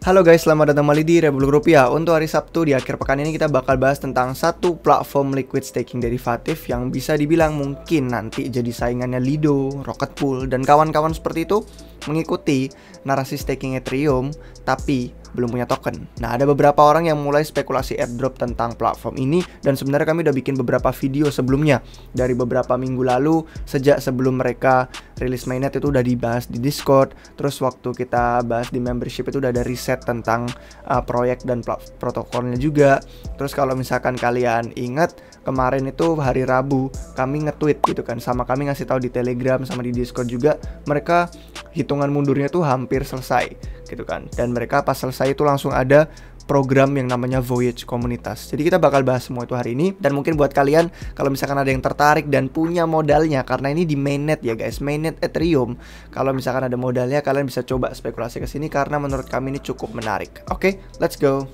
Halo guys, selamat datang kembali di Republik Rupiah. Untuk hari Sabtu di akhir pekan ini kita bakal bahas tentang satu platform liquid staking derivatif yang bisa dibilang mungkin nanti jadi saingannya Lido, Rocket Pool, dan kawan-kawan seperti itu mengikuti narasi staking Ethereum tapi belum punya token. Nah, ada beberapa orang yang mulai spekulasi airdrop tentang platform ini, dan sebenarnya kami udah bikin beberapa video sebelumnya dari beberapa minggu lalu, sejak sebelum mereka rilis mainnet itu udah dibahas di Discord. Terus waktu kita bahas di membership itu udah ada riset tentang proyek dan protokolnya juga. Terus kalau misalkan kalian ingat, kemarin itu hari Rabu kami nge-tweet gitu kan, sama kami ngasih tahu di Telegram sama di Discord juga, mereka hitungan mundurnya tuh hampir selesai gitu kan. Dan mereka pas selesai itu langsung ada program yang namanya Voyage Komunitas. Jadi kita bakal bahas semua itu hari ini. Dan mungkin buat kalian kalau misalkan ada yang tertarik dan punya modalnya, karena ini di mainnet ya guys, mainnet Ethereum, kalau misalkan ada modalnya kalian bisa coba spekulasi ke sini karena menurut kami ini cukup menarik. Oke, let's go.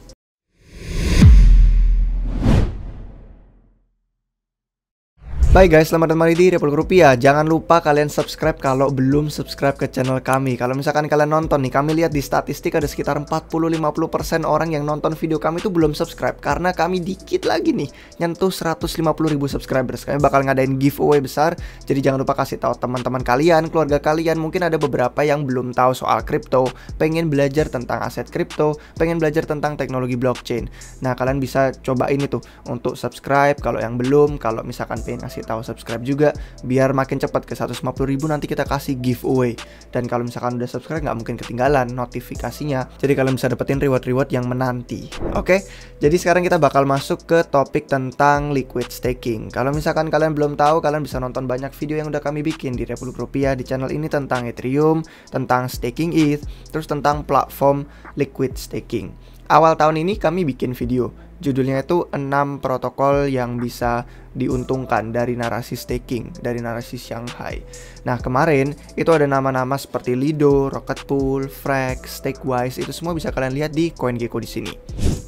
Baik guys, selamat datang kembali di Republik Rupiah. Jangan lupa kalian subscribe kalau belum subscribe ke channel kami. Kalau misalkan kalian nonton nih, kami lihat di statistik ada sekitar 40-50% orang yang nonton video kami itu belum subscribe. Karena kami dikit lagi nih nyentuh 150.000 subscribers. Kami bakal ngadain giveaway besar. Jadi jangan lupa kasih tahu teman-teman kalian, keluarga kalian. Mungkin ada beberapa yang belum tahu soal kripto, pengen belajar tentang aset kripto, pengen belajar tentang teknologi blockchain. Nah, kalian bisa coba ini tuh untuk subscribe kalau yang belum. Kalau misalkan pengen kasih tahu subscribe juga biar makin cepat ke 150.000, nanti kita kasih giveaway. Dan kalau misalkan udah subscribe nggak mungkin ketinggalan notifikasinya, jadi kalian bisa dapetin reward-reward yang menanti. Oke, jadi sekarang kita bakal masuk ke topik tentang liquid staking. Kalau misalkan kalian belum tahu, kalian bisa nonton banyak video yang udah kami bikin di Republik Rupiah di channel ini tentang Ethereum, tentang staking ETH, terus tentang platform liquid staking. Awal tahun ini kami bikin video, judulnya itu 6 protokol yang bisa diuntungkan dari narasi staking, dari narasi Shanghai. Nah, kemarin itu ada nama-nama seperti Lido, Rocket Pool, Frax, Stakewise, itu semua bisa kalian lihat di CoinGecko di sini.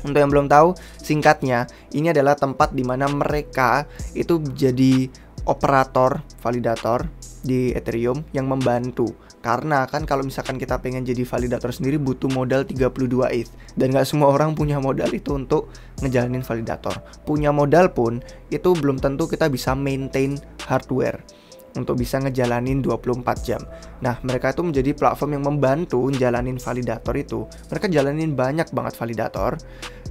Untuk yang belum tahu, singkatnya, ini adalah tempat di mana mereka itu jadi operator, validator di Ethereum yang membantu. Karena kan kalau misalkan kita pengen jadi validator sendiri butuh modal 32 ETH. Dan gak semua orang punya modal itu untuk ngejalanin validator. Punya modal pun itu belum tentu kita bisa maintain hardware untuk bisa ngejalanin 24 jam. Nah, mereka itu menjadi platform yang membantu ngejalanin validator itu. Mereka jalanin banyak banget validator,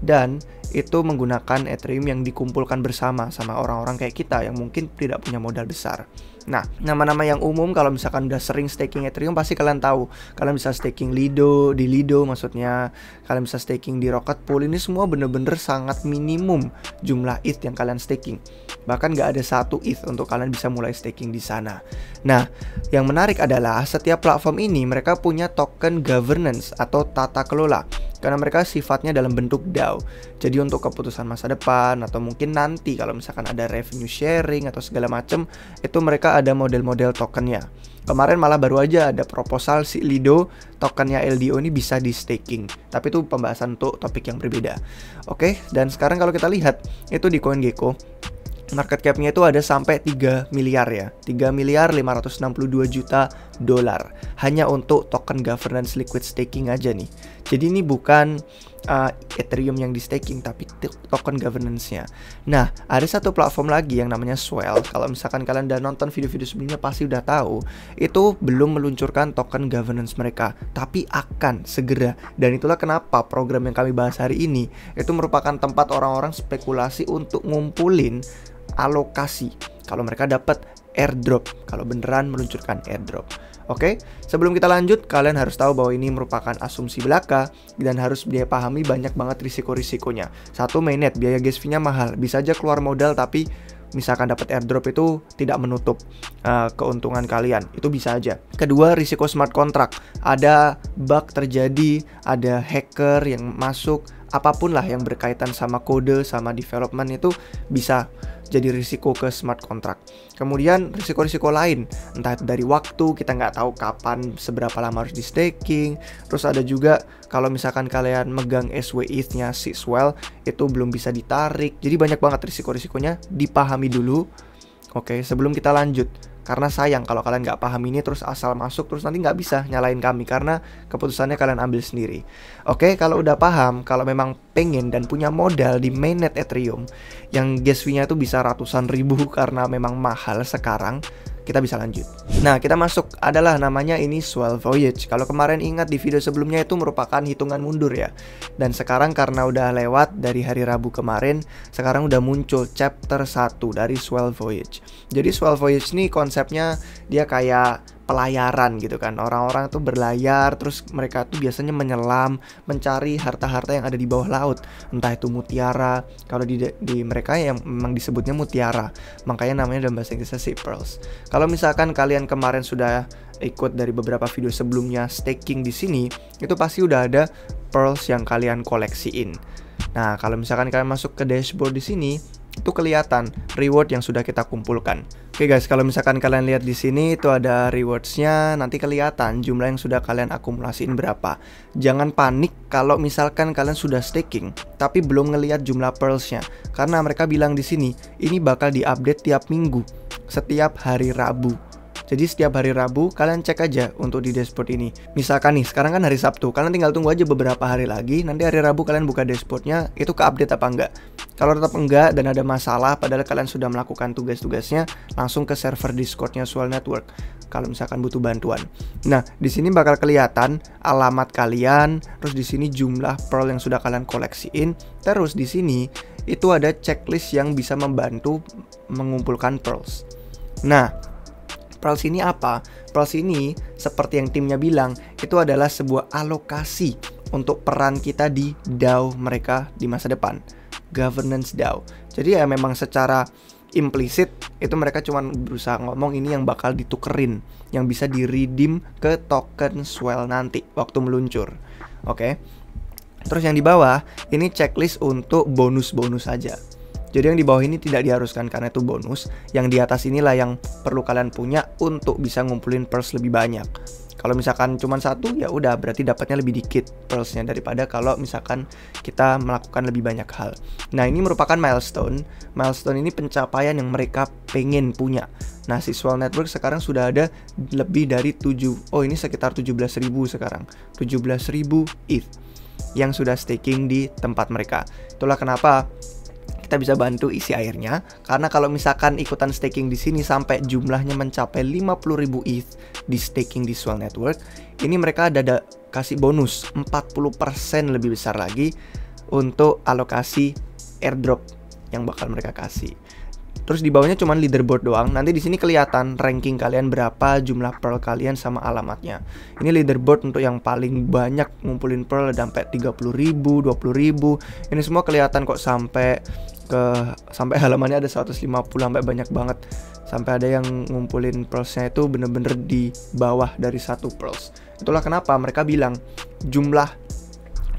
dan itu menggunakan Ethereum yang dikumpulkan bersama sama orang-orang kayak kita yang mungkin tidak punya modal besar. Nah, nama-nama yang umum kalau misalkan udah sering staking Ethereum pasti kalian tahu. Kalian bisa staking Lido, di Lido maksudnya. Kalian bisa staking di Rocket Pool. Ini semua bener-bener sangat minimum jumlah ETH yang kalian staking. Bahkan nggak ada 1 ETH untuk kalian bisa mulai staking di sana. Nah, yang menarik adalah setiap platform ini mereka punya token governance atau tata kelola. Karena mereka sifatnya dalam bentuk DAO. Jadi untuk keputusan masa depan atau mungkin nanti kalau misalkan ada revenue sharing atau segala macam, itu mereka ada model-model tokennya. Kemarin malah baru aja ada proposal si Lido, tokennya LDO ini bisa di staking. Tapi itu pembahasan untuk topik yang berbeda. Oke, dan sekarang kalau kita lihat itu di CoinGecko, market cap-nya itu ada sampai 3 miliar ya. 3 miliar 562 juta dolar hanya untuk token governance liquid staking aja nih. Jadi ini bukan Ethereum yang di staking, tapi token governance-nya. Nah, ada satu platform lagi yang namanya Swell. Kalau misalkan kalian udah nonton video-video sebelumnya pasti udah tahu, itu belum meluncurkan token governance mereka, tapi akan segera. Dan itulah kenapa program yang kami bahas hari ini itu merupakan tempat orang-orang spekulasi untuk ngumpulin alokasi kalau mereka dapat airdrop, kalau beneran meluncurkan airdrop. Oke, sebelum kita lanjut, kalian harus tahu bahwa ini merupakan asumsi belaka dan harus dia pahami banyak banget risiko-risikonya. Satu, mainnet, biaya gas fee-nya mahal, bisa aja keluar modal tapi misalkan dapat airdrop itu tidak menutup keuntungan kalian, itu bisa aja. Kedua, risiko smart contract, ada bug terjadi, ada hacker yang masuk, apapun lah yang berkaitan sama kode, sama development itu bisa jadi risiko ke smart contract. Kemudian risiko-risiko lain, entah itu dari waktu, kita nggak tahu kapan, seberapa lama harus di staking. Terus ada juga kalau misalkan kalian megang SWETH-nya si Swell, itu belum bisa ditarik. Jadi banyak banget risiko-risikonya, dipahami dulu. Oke, sebelum kita lanjut Karena sayang kalau kalian nggak paham ini terus asal masuk terus nanti nggak bisa nyalain kami karena keputusannya kalian ambil sendiri. Oke, kalau udah paham, kalau memang pengen dan punya modal di mainnet Ethereum yang gas fee-nya itu bisa ratusan ribu karena memang mahal sekarang, kita bisa lanjut. Nah, kita masuk adalah namanya ini Swell Voyage. Kalau kemarin ingat di video sebelumnya itu merupakan hitungan mundur ya. Dan sekarang karena udah lewat dari hari Rabu kemarin, sekarang udah muncul chapter 1 dari Swell Voyage. Jadi Swell Voyage ini konsepnya dia kayak pelayaran gitu kan. Orang-orang tuh berlayar, terus mereka tuh biasanya menyelam, mencari harta-harta yang ada di bawah laut. Entah itu mutiara, kalau di mereka yang memang disebutnya mutiara. Makanya namanya dalam bahasa Inggrisnya sea pearls. Kalau misalkan kalian kemarin sudah ikut dari beberapa video sebelumnya staking di sini, itu pasti udah ada pearls yang kalian koleksiin. Nah, kalau misalkan kalian masuk ke dashboard di sini, itu kelihatan reward yang sudah kita kumpulkan. Oke guys, kalau misalkan kalian lihat di sini itu ada rewards-nya, nanti kelihatan jumlah yang sudah kalian akumulasiin berapa. Jangan panik kalau misalkan kalian sudah staking tapi belum ngelihat jumlah pearls-nya, karena mereka bilang di sini ini bakal diupdate tiap minggu, setiap hari Rabu. Jadi setiap hari Rabu kalian cek aja untuk di dashboard ini. Misalkan nih, sekarang kan hari Sabtu, kalian tinggal tunggu aja beberapa hari lagi. Nanti hari Rabu kalian buka dashboardnya, itu ke-update apa enggak. Kalau tetap enggak dan ada masalah, padahal kalian sudah melakukan tugas-tugasnya, langsung ke server Discord-nya Swell Network. Kalau misalkan butuh bantuan. Nah, di sini bakal kelihatan alamat kalian, terus di sini jumlah pearl yang sudah kalian koleksiin, terus di sini itu ada checklist yang bisa membantu mengumpulkan pearls. Nah, pearls ini apa? Pearls ini seperti yang timnya bilang, itu adalah sebuah alokasi untuk peran kita di DAO mereka di masa depan, governance DAO. Jadi ya memang secara implisit itu mereka cuma berusaha ngomong ini yang bakal ditukerin, yang bisa di-redeem ke token Swell nanti waktu meluncur. Oke. Terus yang di bawah ini checklist untuk bonus-bonus saja. Jadi yang di bawah ini tidak diharuskan karena itu bonus. Yang di atas inilah yang perlu kalian punya untuk bisa ngumpulin pearls lebih banyak. Kalau misalkan cuma satu ya udah berarti dapatnya lebih dikit pearlsnya daripada kalau misalkan kita melakukan lebih banyak hal. Nah, ini merupakan milestone. Milestone ini pencapaian yang mereka pengen punya. Nah, si Swell Network sekarang sudah ada lebih dari ini sekitar 17.000 sekarang. 17.000 ETH yang sudah staking di tempat mereka. Itulah kenapa kita bisa bantu isi airnya, karena kalau misalkan ikutan staking di sini sampai jumlahnya mencapai 50.000 ETH di staking di Swell Network, ini mereka ada kasih bonus 40% lebih besar lagi untuk alokasi airdrop yang bakal mereka kasih. Terus di bawahnya cuma leaderboard doang. Nanti di sini kelihatan ranking kalian berapa, jumlah pearl kalian sama alamatnya. Ini leaderboard untuk yang paling banyak ngumpulin pearl sampai 30.000, 20.000. Ini semua kelihatan kok sampai halamannya ada 150 sampai banyak banget. Sampai ada yang ngumpulin pearlsnya itu bener-bener di bawah dari 1 pearls. Itulah kenapa mereka bilang jumlah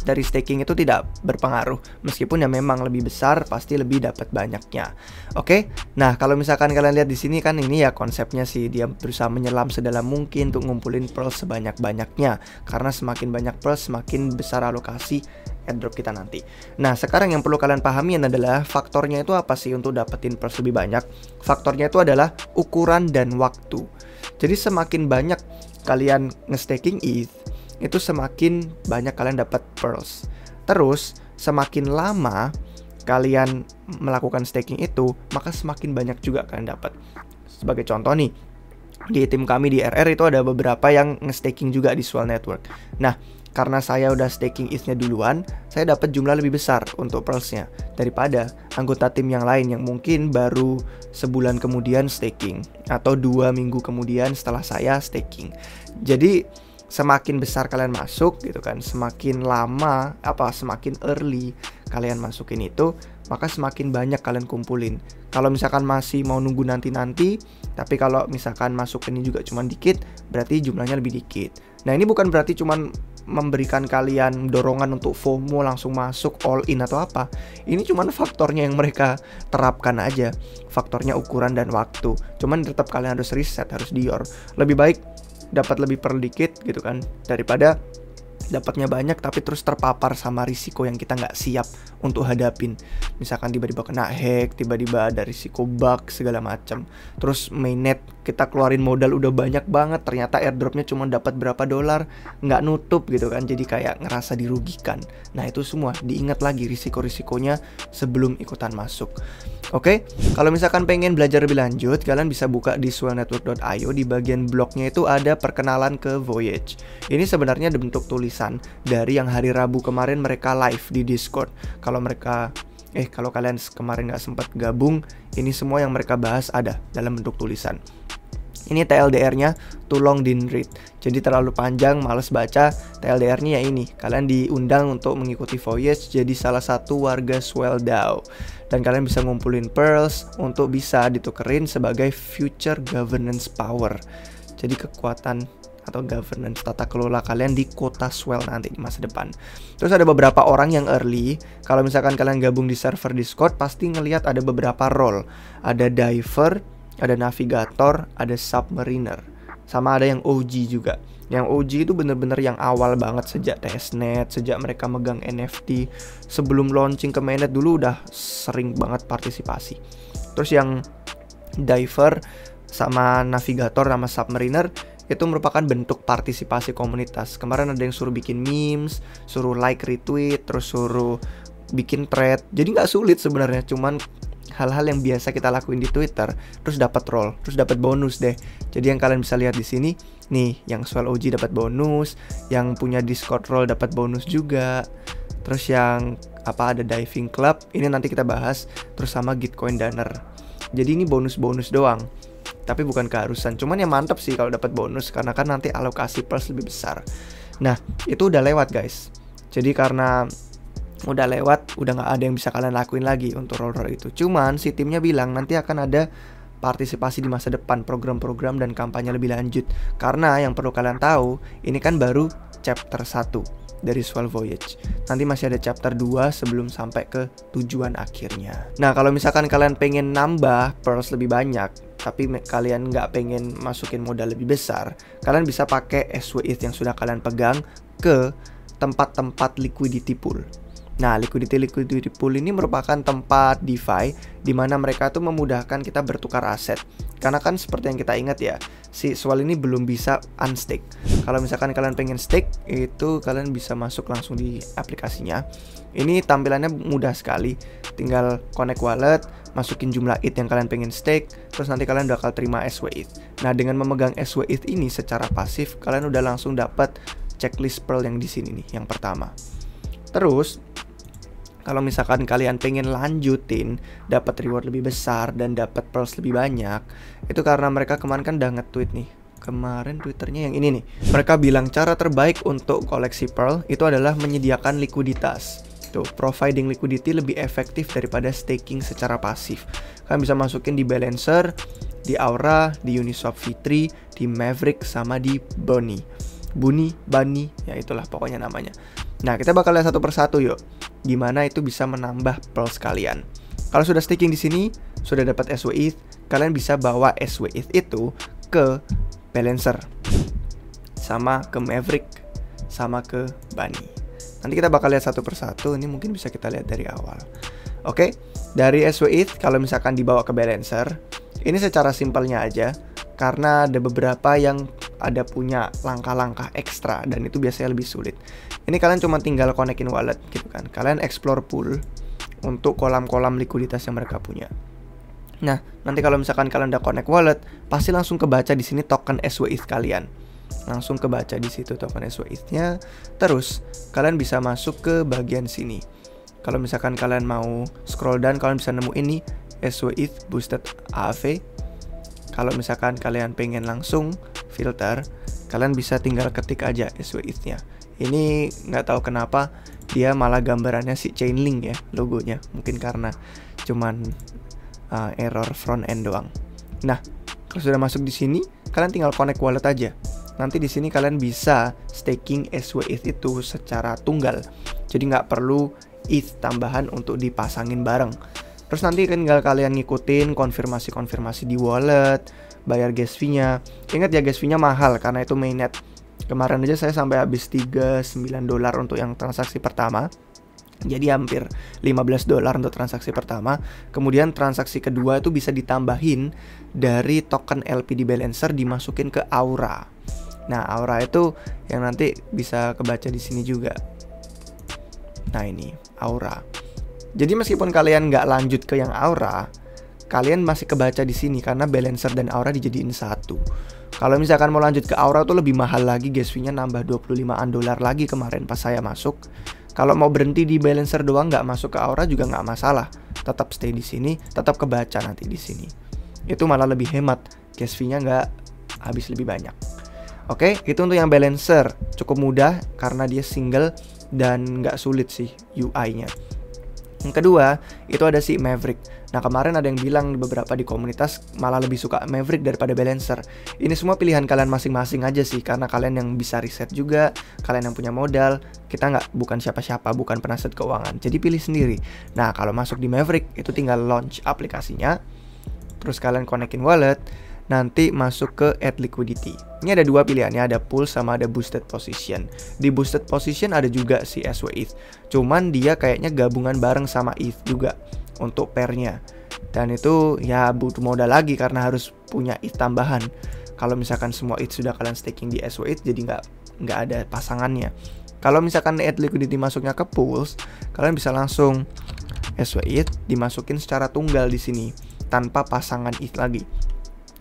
dari staking itu tidak berpengaruh, meskipun ya memang lebih besar pasti lebih dapat banyaknya. Oke, nah kalau misalkan kalian lihat di sini kan ini ya konsepnya sih, dia berusaha menyelam sedalam mungkin untuk ngumpulin pearl sebanyak-banyaknya, karena semakin banyak pearl semakin besar alokasi airdrop kita nanti. Nah, sekarang yang perlu kalian pahami adalah faktornya itu apa sih untuk dapetin pearl lebih banyak? Faktornya itu adalah ukuran dan waktu. Jadi semakin banyak kalian nge-staking ETH, itu semakin banyak kalian dapat pearls. Terus semakin lama kalian melakukan staking itu, maka semakin banyak juga kalian dapat. Sebagai contoh nih, di tim kami di RR itu ada beberapa yang nge-staking juga di Swell Network. Nah, karena saya udah staking ETH-nya duluan, saya dapat jumlah lebih besar untuk pearls-nya daripada anggota tim yang lain yang mungkin baru sebulan kemudian staking atau 2 minggu kemudian setelah saya staking. Jadi semakin besar kalian masuk gitu kan, semakin lama semakin early kalian masukin itu, maka semakin banyak kalian kumpulin. Kalau misalkan masih mau nunggu nanti-nanti, tapi kalau misalkan masuk ini juga cuma dikit, berarti jumlahnya lebih dikit. Nah, ini bukan berarti cuma memberikan kalian dorongan untuk FOMO langsung masuk all in atau apa. Ini cuma faktornya yang mereka terapkan aja, faktornya ukuran dan waktu. Cuman tetap kalian harus riset, harus dior. Lebih baik dapat lebih per dikit gitu kan, daripada dapatnya banyak tapi terus terpapar sama risiko yang kita nggak siap untuk hadapin. Misalkan tiba-tiba kena hack, tiba-tiba ada risiko bug segala macam. Terus mainnet kita keluarin modal udah banyak banget, ternyata airdropnya cuma dapat berapa dolar, nggak nutup gitu kan, jadi kayak ngerasa dirugikan. Nah itu semua diingat lagi risiko-risikonya sebelum ikutan masuk. Oke, kalau misalkan pengen belajar lebih lanjut, kalian bisa buka di swellnetwork.io. Di bagian blognya itu ada perkenalan ke Voyage. Ini sebenarnya bentuk tulisan dari yang hari Rabu kemarin mereka live di Discord. Kalau kalian kemarin nggak sempat gabung, ini semua yang mereka bahas ada dalam bentuk tulisan. Ini TLDR-nya too long didn't read. Jadi terlalu panjang, males baca. TLDR-nya ya ini. Kalian diundang untuk mengikuti Voyage jadi salah satu warga Swell DAO. Dan kalian bisa ngumpulin pearls untuk bisa ditukerin sebagai future governance power. Jadi kekuatan atau governance tata kelola kalian di kota Swell nanti di masa depan. Terus ada beberapa orang yang early. Kalau misalkan kalian gabung di server Discord, pasti ngelihat ada beberapa role. Ada diver, ada navigator, ada submariner, sama ada yang OG juga. Yang OG itu bener-bener yang awal banget sejak testnet, sejak mereka megang NFT. Sebelum launching ke mainnet dulu udah sering banget partisipasi. Terus yang diver sama navigator sama submariner itu merupakan bentuk partisipasi komunitas. Kemarin ada yang suruh bikin memes, suruh like retweet, terus suruh bikin thread. Jadi nggak sulit sebenarnya, cuman hal-hal yang biasa kita lakuin di Twitter, terus dapat role, terus dapat bonus deh. Jadi yang kalian bisa lihat di sini, nih, yang Swell OG dapat bonus, yang punya Discord role dapat bonus juga. Terus yang ada diving club, ini nanti kita bahas, terus sama Gitcoin Donor. Jadi ini bonus-bonus doang, tapi bukan keharusan. Cuman yang mantap sih kalau dapat bonus, karena kan nanti alokasi plus lebih besar. Nah, itu udah lewat guys. Jadi karena udah lewat, udah nggak ada yang bisa kalian lakuin lagi untuk role-role itu. Cuman si timnya bilang nanti akan ada partisipasi di masa depan, program-program dan kampanye lebih lanjut. Karena yang perlu kalian tahu, ini kan baru chapter 1 dari Swell Voyage. Nanti masih ada chapter 2 sebelum sampai ke tujuan akhirnya. Nah, kalau misalkan kalian pengen nambah pearls lebih banyak, tapi kalian nggak pengen masukin modal lebih besar, kalian bisa pakai SWETH yang sudah kalian pegang ke tempat-tempat liquidity pool. Nah, liquidity pool ini merupakan tempat DeFi di mana mereka tuh memudahkan kita bertukar aset. Karena kan seperti yang kita ingat ya, si Swell ini belum bisa unstake. Kalau misalkan kalian pengen stake, itu kalian bisa masuk langsung di aplikasinya. Ini tampilannya mudah sekali. Tinggal connect wallet, masukin jumlah ETH yang kalian pengen stake, terus nanti kalian bakal terima SWETH. Nah, dengan memegang SWETH ini secara pasif, kalian udah langsung dapat checklist pearl yang di sini nih, yang pertama. Terus kalau misalkan kalian pengen lanjutin, dapat reward lebih besar dan dapat pearls lebih banyak, itu karena mereka kemarin kan udah nge-tweet nih. Kemarin Twitternya yang ini nih. Mereka bilang cara terbaik untuk koleksi pearl itu adalah menyediakan likuiditas. Tuh, providing liquidity lebih efektif daripada staking secara pasif. Kalian bisa masukin di Balancer, di Aura, di Uniswap V3, di Maverick, sama di Bunny, ya itulah pokoknya namanya. Nah, kita bakal lihat satu persatu yuk, gimana itu bisa menambah pearls kalian. Kalau sudah staking di sini, sudah dapat SWETH, kalian bisa bawa SWETH itu ke Balancer, sama ke Maverick, sama ke Bunny. Nanti kita bakal lihat satu persatu, ini mungkin bisa kita lihat dari awal. Oke, dari SWETH kalau misalkan dibawa ke Balancer, ini secara simpelnya aja, karena ada beberapa yang ada punya langkah-langkah ekstra dan itu biasanya lebih sulit. Ini kalian cuma tinggal konekin wallet gitu kan. Kalian explore pool untuk kolam-kolam likuiditas yang mereka punya. Nah, nanti kalau misalkan kalian udah connect wallet, pasti langsung kebaca di sini token SWETH kalian. Langsung kebaca di situ token SWETH-nya. Terus kalian bisa masuk ke bagian sini. Kalau misalkan kalian mau scroll down, kalian bisa nemu ini SWETH Boosted AAV. Kalau misalkan kalian pengen langsung filter, kalian bisa tinggal ketik aja SWETH-nya. Ini nggak tahu kenapa dia malah gambarannya si Chainlink ya logonya. Mungkin karena cuman error front end doang. Nah, kalau sudah masuk di sini, kalian tinggal connect wallet aja. Nanti di sini kalian bisa staking SWETH itu secara tunggal. Jadi nggak perlu ETH tambahan untuk dipasangin bareng. Terus nanti tinggal kalian ngikutin konfirmasi di wallet, bayar gas fee-nya. Ingat ya, gas fee-nya mahal karena itu mainnet. Kemarin aja saya sampai habis $39 untuk yang transaksi pertama. Jadi hampir $15 untuk transaksi pertama. Kemudian transaksi kedua itu bisa ditambahin dari token LP di Balancer dimasukin ke Aura. Nah, Aura itu yang nanti bisa kebaca di sini juga. Nah, ini Aura. Jadi meskipun kalian nggak lanjut ke yang Aura, kalian masih kebaca di sini karena Balancer dan Aura dijadiin satu. Kalau misalkan mau lanjut ke Aura tuh lebih mahal lagi, gas fee-nya nambah $25 lagi kemarin pas saya masuk. Kalau mau berhenti di Balancer doang nggak masuk ke Aura juga nggak masalah, tetap stay di sini, tetap kebaca nanti di sini. Itu malah lebih hemat, gas fee-nya nggak habis lebih banyak. Oke, itu untuk yang Balancer, cukup mudah karena dia single dan nggak sulit sih UI-nya. Yang kedua, itu ada si Maverick. Nah, kemarin ada yang bilang beberapa di komunitas malah lebih suka Maverick daripada Balancer. Ini semua pilihan kalian masing-masing aja sih, karena kalian yang bisa riset juga, kalian yang punya modal. Kita bukan siapa-siapa, bukan penasihat keuangan, jadi pilih sendiri. Nah, kalau masuk di Maverick, itu tinggal launch aplikasinya, terus kalian konekin wallet, nanti masuk ke add liquidity. Ini ada dua pilihannya, ada pool sama ada boosted position. Di boosted position ada juga si SWETH, cuman dia kayaknya gabungan bareng sama ETH juga untuk pairnya. Dan itu ya butuh modal lagi karena harus punya ETH tambahan. Kalau misalkan semua ETH sudah kalian staking di SWETH, jadi nggak ada pasangannya. Kalau misalkan add liquidity masuknya ke pools, kalian bisa langsung SWETH dimasukin secara tunggal di sini tanpa pasangan ETH lagi.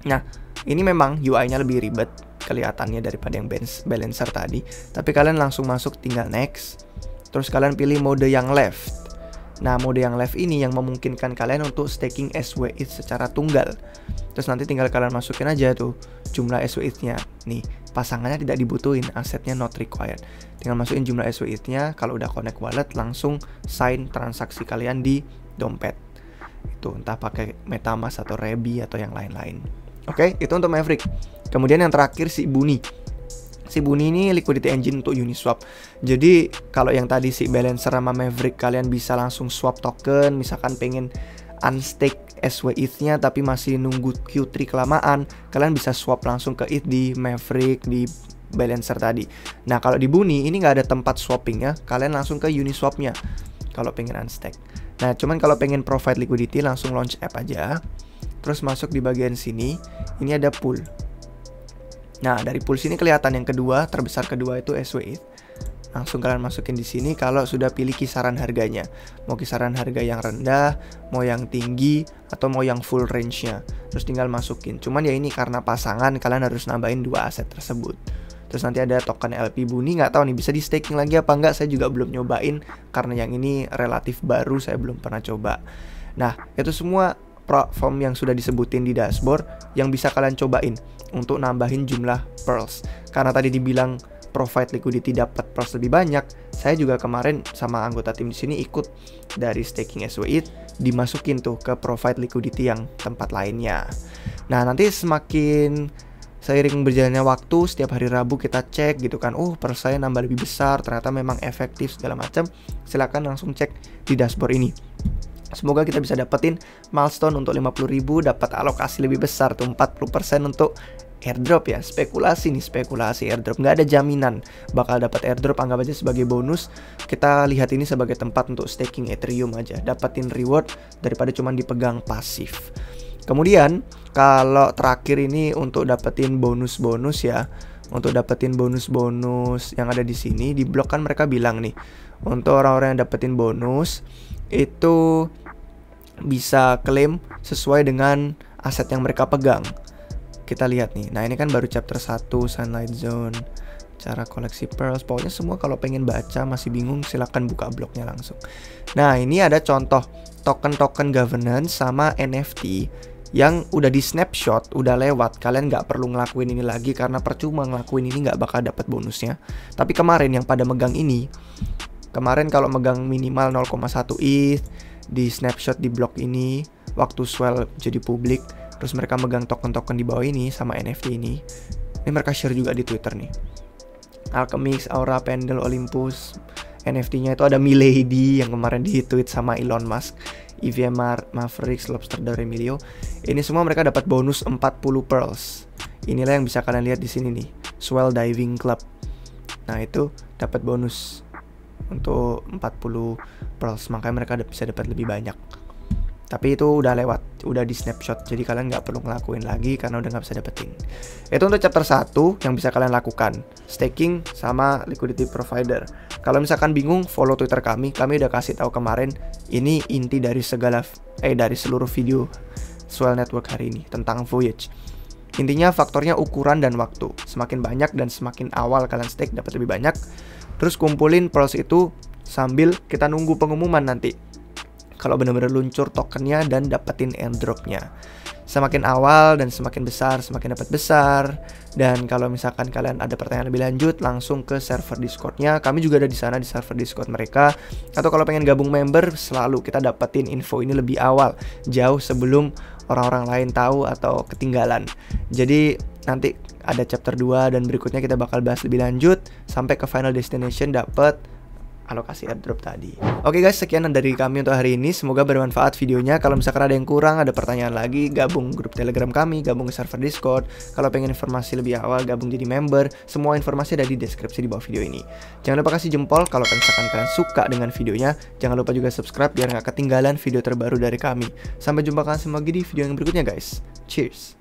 Nah, ini memang UI-nya lebih ribet kelihatannya daripada yang Balancer tadi. Tapi kalian langsung masuk, tinggal next. Terus kalian pilih mode yang left. Nah, mode yang left ini yang memungkinkan kalian untuk staking SWETH secara tunggal. Terus nanti tinggal kalian masukin aja tuh jumlah SWETH-nya. Nih, pasangannya tidak dibutuhin, asetnya not required. Tinggal masukin jumlah SWETH-nya, kalau udah connect wallet langsung sign transaksi kalian di dompet. Itu entah pakai MetaMask atau Rebi atau yang lain-lain. Oke, itu untuk Maverick. Kemudian yang terakhir si Buni. Si Buni ini liquidity engine untuk Uniswap. Jadi kalau yang tadi si Balancer sama Maverick kalian bisa langsung swap token, misalkan pengen unstake SWETH-nya tapi masih nunggu Q3 kelamaan, kalian bisa swap langsung ke ETH di Maverick, di Balancer tadi. Nah, kalau di Buni ini nggak ada tempat swappingnya, kalian langsung ke Uniswap-nya kalau pengen unstake. Nah, cuman kalau pengen provide liquidity langsung launch app aja. Terus masuk di bagian sini, ini ada pool. Nah, dari pool sini kelihatan yang kedua, terbesar kedua itu SWETH. Langsung kalian masukin di sini kalau sudah pilih kisaran harganya. Mau kisaran harga yang rendah, mau yang tinggi, atau mau yang full range-nya. Terus tinggal masukin. Cuman ya ini karena pasangan, kalian harus nambahin dua aset tersebut. Terus nanti ada token LP Buni, nggak tahu nih bisa di staking lagi apa nggak, saya juga belum nyobain. Karena yang ini relatif baru, saya belum pernah coba. Nah, itu semua platform yang sudah disebutin di dashboard yang bisa kalian cobain untuk nambahin jumlah pearls. Karena tadi dibilang provide liquidity dapat pearls lebih banyak, saya juga kemarin sama anggota tim di sini ikut dari staking SWETH dimasukin tuh ke provide liquidity yang tempat lainnya. Nah, nanti semakin seiring berjalannya waktu, setiap hari Rabu kita cek gitu kan, pearls saya nambah lebih besar, ternyata memang efektif segala macam. Silakan langsung cek di dashboard ini. Semoga kita bisa dapetin milestone untuk 50.000, dapat alokasi lebih besar tuh 40% untuk airdrop ya. Spekulasi nih, spekulasi airdrop. Nggak ada jaminan bakal dapat airdrop, anggap aja sebagai bonus. Kita lihat ini sebagai tempat untuk staking Ethereum aja, dapetin reward daripada cuma dipegang pasif. Kemudian kalau terakhir ini untuk dapetin bonus-bonus ya. Untuk dapetin bonus-bonus yang ada di sini, di blog kan mereka bilang nih, untuk orang-orang yang dapetin bonus itu bisa klaim sesuai dengan aset yang mereka pegang. Kita lihat nih. Nah, ini kan baru chapter 1 Sunlight Zone, cara koleksi pearls. Pokoknya semua kalau pengen baca masih bingung silahkan buka blognya langsung. Nah, ini ada contoh token-token governance sama NFT yang udah di snapshot, udah lewat. Kalian nggak perlu ngelakuin ini lagi karena percuma ngelakuin ini, nggak bakal dapat bonusnya. Tapi kemarin yang pada megang ini, kemarin kalau megang minimal 0,1 ETH di snapshot di blog ini, waktu swell jadi publik, terus mereka megang token-token di bawah ini sama NFT ini mereka share juga di Twitter nih. Alchemix, Aura, Pendle, Olympus, NFT-nya itu ada Milady yang kemarin di-tweet sama Elon Musk, EVM Mavericks, Lobster dari Emilio. Ini semua mereka dapat bonus 40 pearls. Inilah yang bisa kalian lihat di sini nih, Swell Diving Club. Nah itu dapat bonus untuk 40 pearls, makanya mereka bisa dapat lebih banyak. Tapi itu udah lewat, udah di snapshot, jadi kalian nggak perlu ngelakuin lagi karena udah nggak bisa dapetin. Itu untuk chapter 1 yang bisa kalian lakukan, staking sama liquidity provider. Kalau misalkan bingung, follow Twitter kami udah kasih tahu kemarin. Ini inti dari dari seluruh video Swell Network hari ini tentang Voyage. Intinya faktornya ukuran dan waktu. Semakin banyak dan semakin awal kalian stake dapat lebih banyak. Terus kumpulin pearls itu sambil kita nunggu pengumuman nanti. Kalau benar-benar luncur tokennya dan dapetin airdropnya. Semakin awal dan semakin besar, semakin dapat besar. Dan kalau misalkan kalian ada pertanyaan lebih lanjut, langsung ke server Discord-nya. Kami juga ada di sana di server Discord mereka. Atau kalau pengen gabung member, selalu kita dapetin info ini lebih awal, jauh sebelum orang-orang lain tahu atau ketinggalan. Jadi nanti ada chapter 2 dan berikutnya kita bakal bahas lebih lanjut sampai ke final destination dapet alokasi airdrop tadi. Oke guys, sekian dari kami untuk hari ini. Semoga bermanfaat videonya. Kalau misalkan ada yang kurang, ada pertanyaan lagi, gabung grup Telegram kami, gabung ke server Discord. Kalau pengen informasi lebih awal, gabung jadi member. Semua informasi ada di deskripsi di bawah video ini. Jangan lupa kasih jempol kalau misalkan kalian suka dengan videonya. Jangan lupa juga subscribe biar nggak ketinggalan video terbaru dari kami. Sampai jumpa kalian semua di video yang berikutnya guys. Cheers!